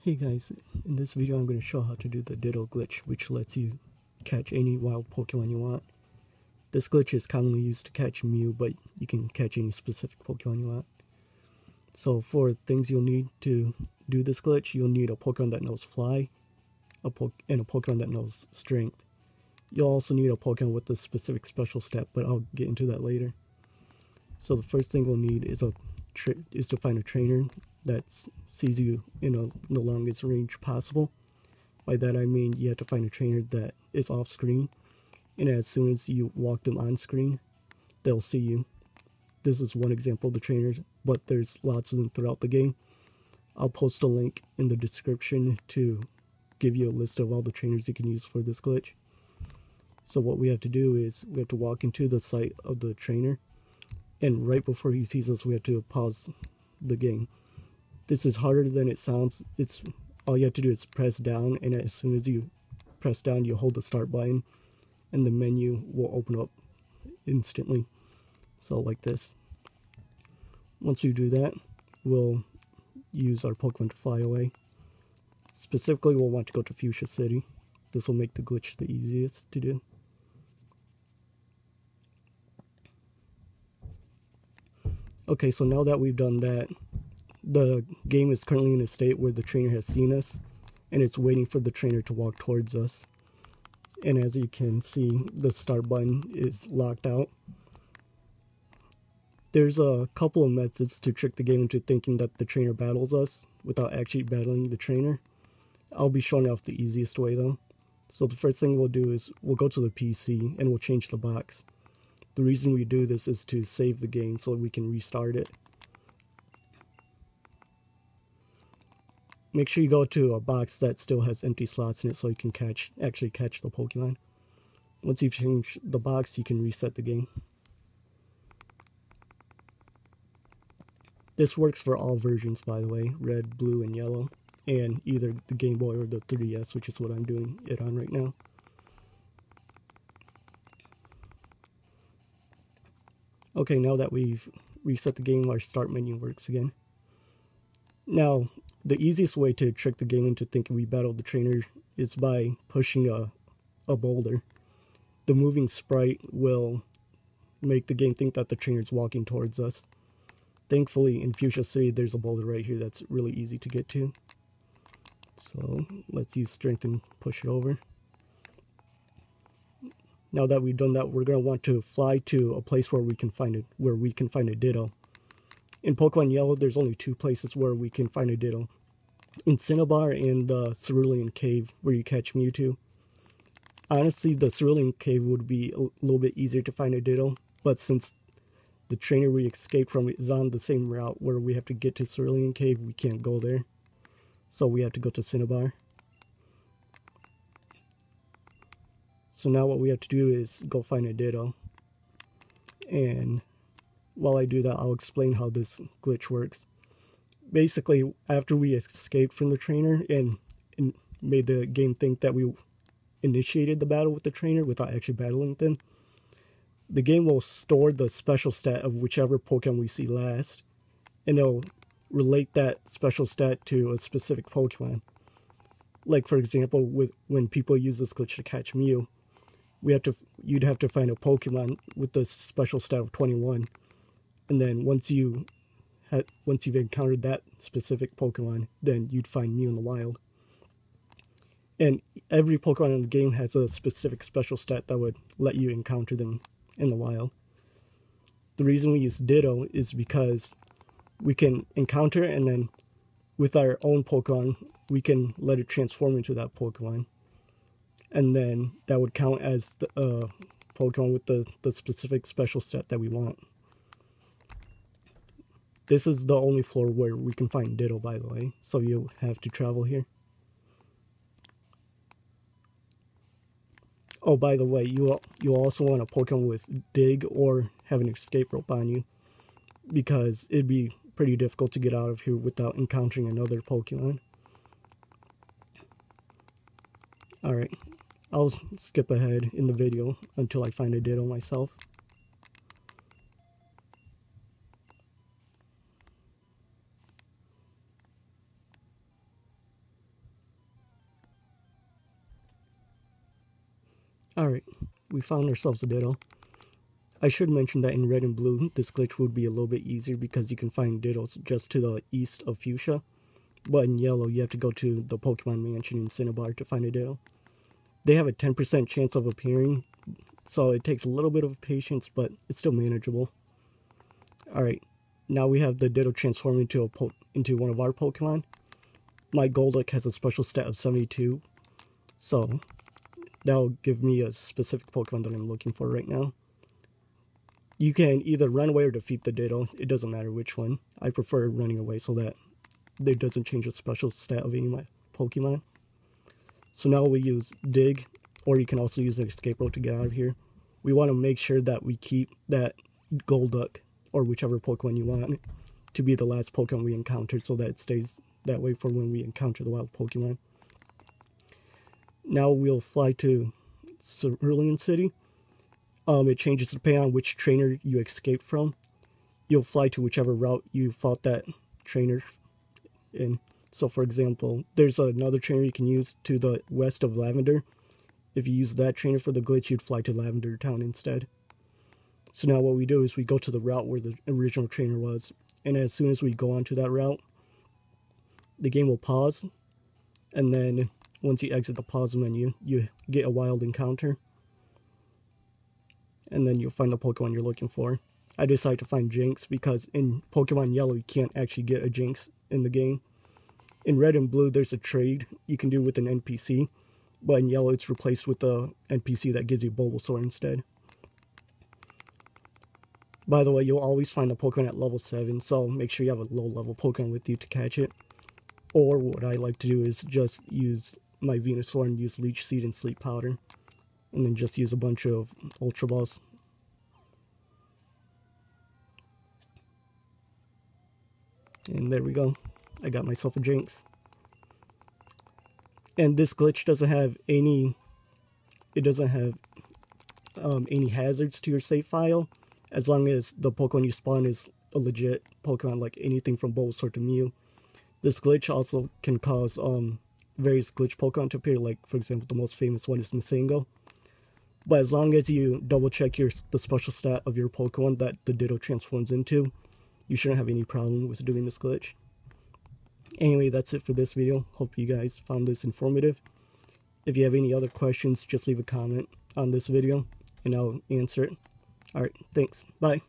Hey guys, in this video I'm going to show how to do the Ditto glitch, which lets you catch any wild Pokemon you want. This glitch is commonly used to catch Mew, but you can catch any specific Pokemon you want. So for things you'll need to do this glitch, you'll need a Pokemon that knows Fly, and a Pokemon that knows Strength. You'll also need a Pokemon with a specific special stat, but I'll get into that later. So the first thing we'll need is to find a trainer that sees you in the longest range possible. By that I mean you have to find a trainer that is off screen, and as soon as you walk them on screen, they'll see you. This is one example of the trainers, but there's lots of them throughout the game. I'll post a link in the description to give you a list of all the trainers you can use for this glitch. So what we have to do is we have to walk into the site of the trainer, and right before he sees us we have to pause the game. This is harder than it sounds. All you have to do is press down, and as soon as you press down you hold the start button and the menu will open up instantly. So like this. Once you do that, we'll use our Pokemon to fly away. Specifically we'll want to go to Fuchsia City. This will make the glitch the easiest to do. Okay, so now that we've done that, the game is currently in a state where the trainer has seen us, and it's waiting for the trainer to walk towards us. And as you can see, the start button is locked out. There's a couple of methods to trick the game into thinking that the trainer battles us without actually battling the trainer. I'll be showing off the easiest way though. So the first thing we'll do is we'll go to the PC and we'll change the box. The reason we do this is to save the game so we can restart it. Make sure you go to a box that still has empty slots in it so you can actually catch the Pokemon. Once you've changed the box, you can reset the game. This works for all versions, by the way, red, blue, and yellow, and either the Game Boy or the 3DS, which is what I'm doing it on right now. Okay, now that we've reset the game, our start menu works again. Now, the easiest way to trick the game into thinking we battled the trainer is by pushing a boulder. The moving sprite will make the game think that the trainer is walking towards us. Thankfully, in Fuchsia City, there's a boulder right here that's really easy to get to. So let's use Strength and push it over. Now that we've done that, we're going to want to fly to a place where we can find a Ditto. In Pokemon Yellow, there's only two places where we can find a Ditto. In Cinnabar and the Cerulean Cave, where you catch Mewtwo. Honestly, the Cerulean Cave would be a little bit easier to find a Ditto, but since the trainer we escaped from is on the same route where we have to get to Cerulean Cave, we can't go there. So we have to go to Cinnabar. So now what we have to do is go find a Ditto. And while I do that, I'll explain how this glitch works. Basically, after we escaped from the trainer and made the game think that we initiated the battle with the trainer without actually battling them, the game will store the special stat of whichever Pokemon we see last, and it'll relate that special stat to a specific Pokemon. Like for example, when people use this glitch to catch Mew, you'd have to find a Pokemon with the special stat of 21, and then once you've encountered that specific Pokemon, then you'd find Mew in the wild. And every Pokemon in the game has a specific special stat that would let you encounter them in the wild. The reason we use Ditto is because we can encounter, and then with our own Pokemon, we can let it transform into that Pokemon. And then that would count as the Pokemon with the specific special stat that we want. This is the only floor where we can find Ditto, by the way, so you'll have to travel here. Oh, by the way, you'll also want a Pokemon with Dig or have an escape rope on you, because it'd be pretty difficult to get out of here without encountering another Pokemon. Alright, I'll skip ahead in the video until I find a Ditto myself. Alright, we found ourselves a Ditto. I should mention that in red and blue, this glitch would be a little bit easier because you can find Dittos just to the east of Fuchsia. But in yellow, you have to go to the Pokemon Mansion in Cinnabar to find a Ditto. They have a 10% chance of appearing, so it takes a little bit of patience, but it's still manageable. Alright, now we have the Ditto transform into one of our Pokemon. My Golduck has a special stat of 72, so that'll give me a specific Pokemon that I'm looking for right now. You can either run away or defeat the Ditto. It doesn't matter which one. I prefer running away so that it doesn't change the special stat of any of my Pokemon. So now we use Dig, or you can also use an escape rope to get out of here. We want to make sure that we keep that Golduck, or whichever Pokemon you want, to be the last Pokemon we encounter so that it stays that way for when we encounter the wild Pokemon. Now we'll fly to Cerulean City. It changes depending on which trainer you escaped from. You'll fly to whichever route you fought that trainer in. So for example, there's another trainer you can use to the west of Lavender. If you use that trainer for the glitch, you'd fly to Lavender Town instead. So now what we do is we go to the route where the original trainer was. And as soon as we go onto that route, the game will pause. And then once you exit the pause menu, you get a wild encounter. And then you'll find the Pokemon you're looking for. I decided to find Jinx because in Pokemon Yellow you can't actually get a Jinx in the game. In Red and Blue there's a trade you can do with an NPC, but in Yellow it's replaced with the NPC that gives you Bulbasaur instead. By the way, you'll always find a Pokemon at level 7, so make sure you have a low level Pokemon with you to catch it. Or what I like to do is just use my Venusaur and use Leech Seed and Sleep Powder. And then just use a bunch of Ultra Balls. And there we go. I got myself a Jinx. And this glitch doesn't have any... It doesn't have any hazards to your save file. As long as the Pokemon you spawn is a legit Pokemon, like anything from Bulbasaur to Mew. This glitch also can cause various glitch Pokemon to appear. Like, for example, the most famous one is Masengo. But as long as you double check the special stat of your Pokemon that the Ditto transforms into, you shouldn't have any problem with doing this glitch. Anyway, that's it for this video. Hope you guys found this informative. If you have any other questions, just leave a comment on this video and I'll answer it. Alright, thanks. Bye.